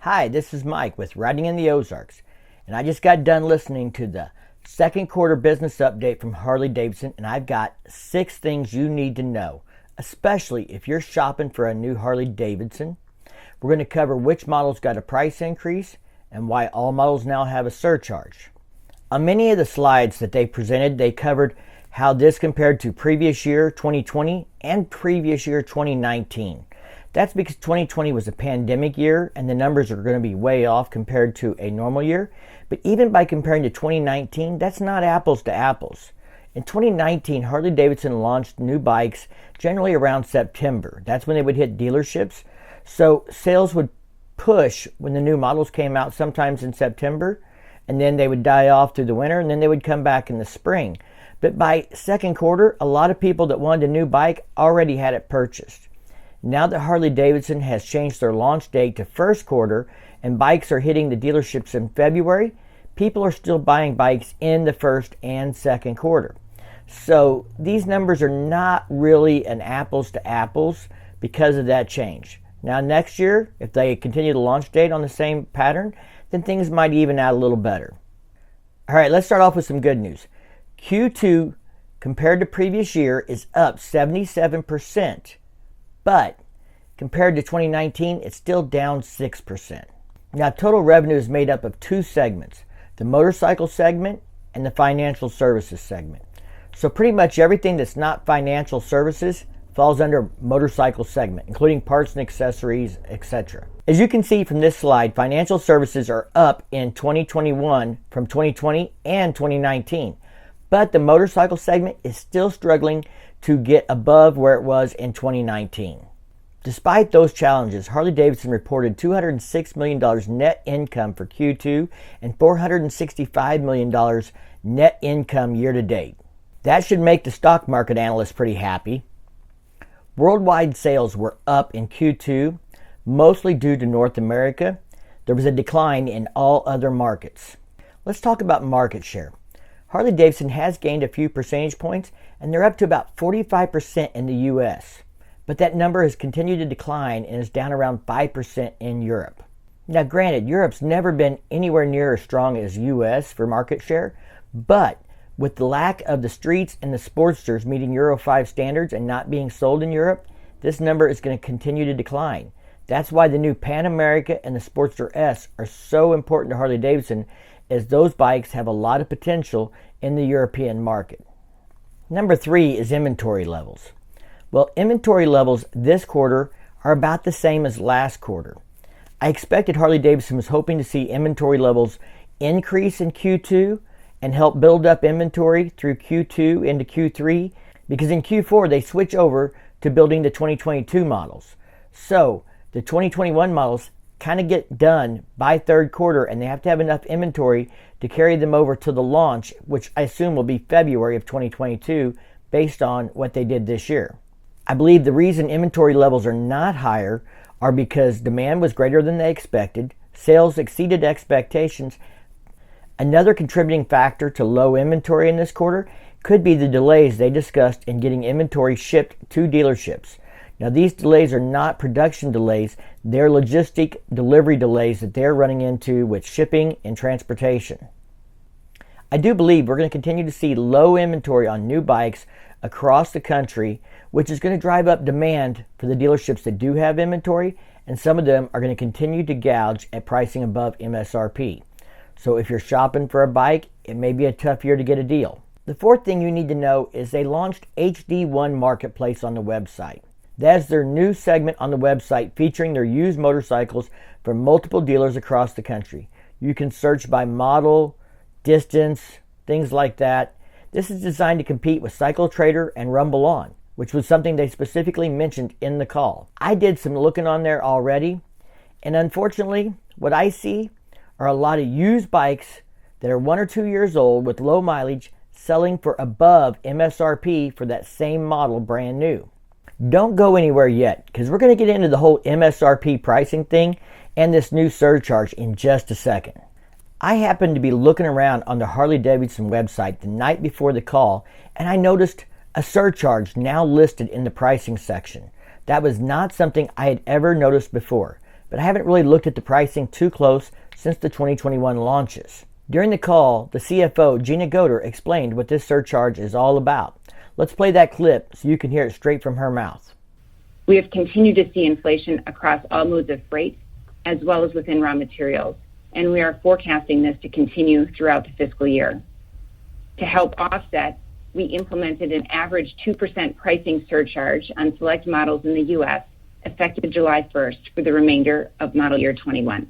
Hi, this is Mike with Riding in the Ozarks, and I just got done listening to the second quarter business update from Harley Davidson, and I've got 6 things you need to know, especially if you're shopping for a new Harley Davidson. We're going to cover which models got a price increase and why all models now have a surcharge. On many of the slides that they presented, they covered how this compared to previous year 2020 and previous year 2019. That's because 2020 was a pandemic year and the numbers are going to be way off compared to a normal year. But even by comparing to 2019, that's not apples to apples. In 2019, Harley Davidson launched new bikes generally around September. That's when they would hit dealerships. So sales would push when the new models came out sometimes in September, and then they would die off through the winter, and then they would come back in the spring. But by second quarter, a lot of people that wanted a new bike already had it purchased. Now that Harley Davidson has changed their launch date to first quarter and bikes are hitting the dealerships in February, people are still buying bikes in the first and second quarter. So these numbers are not really an apples to apples because of that change. Now next year, if they continue the launch date on the same pattern, then things might even out a little better. All right, let's start off with some good news. Q2 compared to previous year is up 77%. But compared to 2019, it's still down 6%. Now, total revenue is made up of 2 segments, the motorcycle segment and the financial services segment. So pretty much everything that's not financial services falls under motorcycle segment, including parts and accessories, etc. As you can see from this slide, financial services are up in 2021 from 2020 and 2019. But the motorcycle segment is still struggling to get above where it was in 2019. Despite those challenges, Harley Davidson reported $206 million net income for Q2 and $465 million net income year to date. That should make the stock market analysts pretty happy. Worldwide sales were up in Q2, mostly due to North America. There was a decline in all other markets. Let's talk about market share. Harley Davidson has gained a few percentage points, and they're up to about 45% in the US. But that number has continued to decline and is down around 5% in Europe. Now granted, Europe's never been anywhere near as strong as US for market share, but with the lack of the streets and the Sportsters meeting Euro 5 standards and not being sold in Europe, this number is going to continue to decline. That's why the new Pan America and the Sportster S are so important to Harley Davidson, as those bikes have a lot of potential in the European market. Number 3 is inventory levels. Well, inventory levels this quarter are about the same as last quarter. I expected Harley Davidson was hoping to see inventory levels increase in Q2 and help build up inventory through Q2 into Q3, because in Q4 they switch over to building the 2022 models. So the 2021 models kind of get done by third quarter, and they have to have enough inventory to carry them over to the launch, which I assume will be February of 2022 based on what they did this year. I believe the reason inventory levels are not higher are because demand was greater than they expected, sales exceeded expectations. Another contributing factor to low inventory in this quarter could be the delays they discussed in getting inventory shipped to dealerships. Now, these delays are not production delays, they're logistic delivery delays that they're running into with shipping and transportation. I do believe we're going to continue to see low inventory on new bikes across the country, which is going to drive up demand for the dealerships that do have inventory, and some of them are going to continue to gouge at pricing above MSRP. So if you're shopping for a bike, it may be a tough year to get a deal. The 4th thing you need to know is they launched HD1 Marketplace on the website. That's their new segment on the website featuring their used motorcycles from multiple dealers across the country. You can search by model, distance, things like that. This is designed to compete with Cycle Trader and Rumble On, which was something they specifically mentioned in the call. I did some looking on there already, and unfortunately, what I see are a lot of used bikes that are 1 or 2 years old with low mileage selling for above MSRP for that same model brand new. Don't go anywhere yet, because we're going to get into the whole MSRP pricing thing and this new surcharge in just a second. I happened to be looking around on the Harley Davidson website the night before the call, and I noticed a surcharge now listed in the pricing section. That was not something I had ever noticed before. but I haven't really looked at the pricing too close since the 2021 launches. During the call, the CFO, Gina Goder, explained what this surcharge is all about. Let's play that clip so you can hear it straight from her mouth. We have continued to see inflation across all modes of freight, as well as within raw materials, and we are forecasting this to continue throughout the fiscal year. To help offset, we implemented an average 2% pricing surcharge on select models in the U.S. effective July 1st for the remainder of model year 21.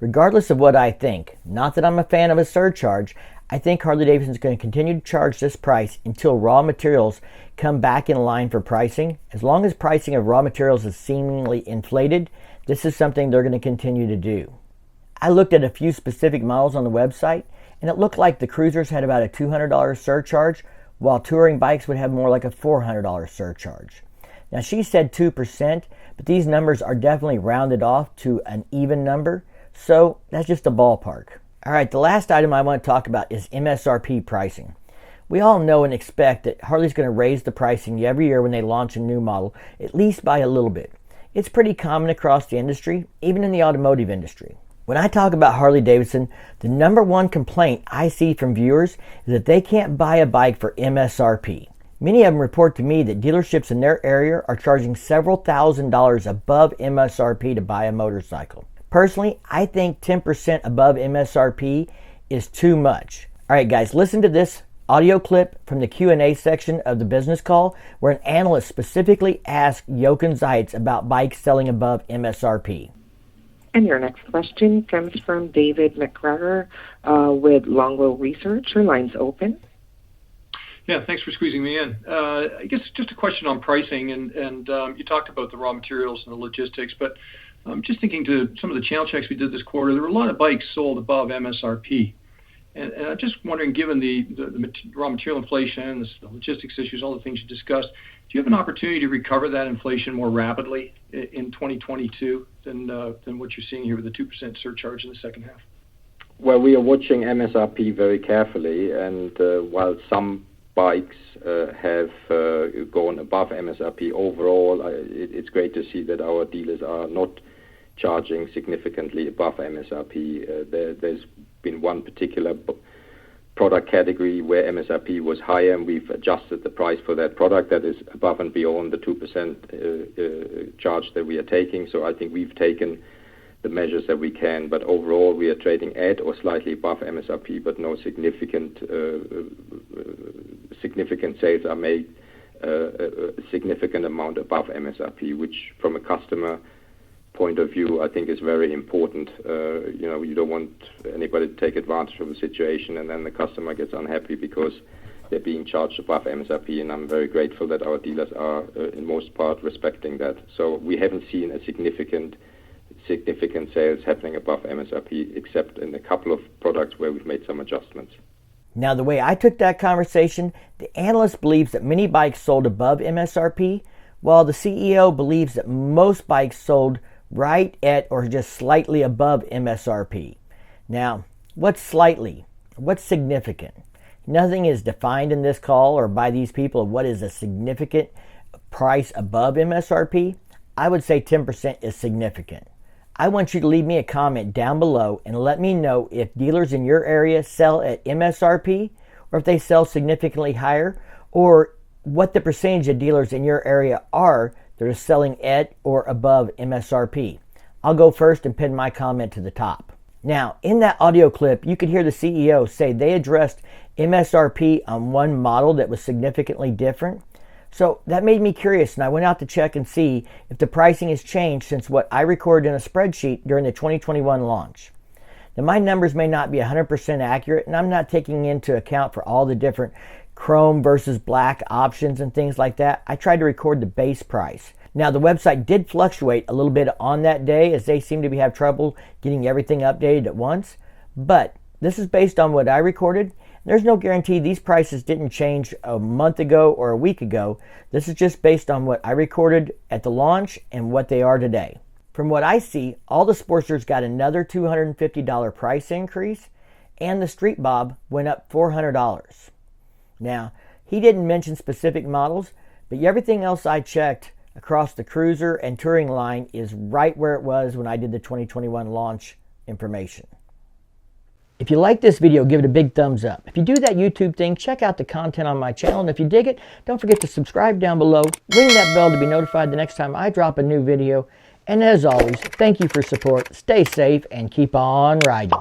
Regardless of what I think, not that I'm a fan of a surcharge, I think Harley Davidson is going to continue to charge this price until raw materials come back in line for pricing. As long as pricing of raw materials is seemingly inflated, this is something they're going to continue to do. I looked at a few specific models on the website, and it looked like the cruisers had about a $200 surcharge, while touring bikes would have more like a $400 surcharge. Now, she said 2%, but these numbers are definitely rounded off to an even number, so that's just a ballpark. All right, the last item I want to talk about is MSRP pricing. We all know and expect that Harley's going to raise the pricing every year when they launch a new model, at least by a little bit. It's pretty common across the industry, even in the automotive industry. When I talk about Harley Davidson, the number one complaint I see from viewers is that they can't buy a bike for MSRP. Many of them report to me that dealerships in their area are charging several $1,000s above MSRP to buy a motorcycle. Personally, I think 10% above MSRP is too much. All right, guys, listen to this audio clip from the Q&A section of the business call where an analyst specifically asked Jochen Zeitz about bikes selling above MSRP. And your next question comes from David McGregor with Longbow Research. Your line's open. Yeah, thanks for squeezing me in. I guess just a question on pricing, and you talked about the raw materials and the logistics, but just thinking to some of the channel checks we did this quarter, there were a lot of bikes sold above MSRP. And I'm just wondering, given the raw material inflation, the logistics issues, all the things you discussed, do you have an opportunity to recover that inflation more rapidly in 2022 than what you're seeing here with the 2% surcharge in the second half? Well, we are watching MSRP very carefully, and while some bikes have gone above MSRP overall, it's great to see that our dealers are not charging significantly above MSRP. There's been one particular product category where MSRP was higher, and we've adjusted the price for that product that is above and beyond the 2% charge that we are taking. So I think we've taken the measures that we can, but overall we are trading at or slightly above MSRP, but no significant sales are made a significant amount above MSRP, which from a customer point of view, I think is very important. You don't want anybody to take advantage of the situation, and then the customer gets unhappy because they're being charged above MSRP, and I'm very grateful that our dealers are, in most part, respecting that. So we haven't seen a significant sales happening above MSRP, except in a couple of products where we've made some adjustments. Now, the way I took that conversation, the analyst believes that many bikes sold above MSRP, while the CEO believes that most bikes sold right at or just slightly above MSRP. Now, what's slightly? What's significant? Nothing is defined in this call or by these people of what is a significant price above MSRP. I would say 10% is significant. I want you to leave me a comment down below and let me know if dealers in your area sell at MSRP or if they sell significantly higher, or what the percentage of dealers in your area are that are selling at or above MSRP. I'll go first and pin my comment to the top. Now, in that audio clip, you could hear the CEO say they addressed MSRP on one model that was significantly different. So that made me curious, and I went out to check and see if the pricing has changed since what I recorded in a spreadsheet during the 2021 launch. Now, my numbers may not be 100% accurate, and I'm not taking into account for all the different chrome versus black options and things like that. I tried to record the base price. Now, the website did fluctuate a little bit on that day as they seem to have trouble getting everything updated at once, but this is based on what I recorded. There's no guarantee these prices didn't change a month ago or a week ago. This is just based on what I recorded at the launch and what they are today. From what I see, all the Sportsters got another $250 price increase, and the Street Bob went up $400. Now, he didn't mention specific models, but everything else I checked across the cruiser and touring line is right where it was when I did the 2021 launch information. If you like this video, give it a big thumbs up. If you do that YouTube thing, check out the content on my channel. And if you dig it, don't forget to subscribe down below. Ring that bell to be notified the next time I drop a new video. And as always, thank you for support. Stay safe and keep on riding.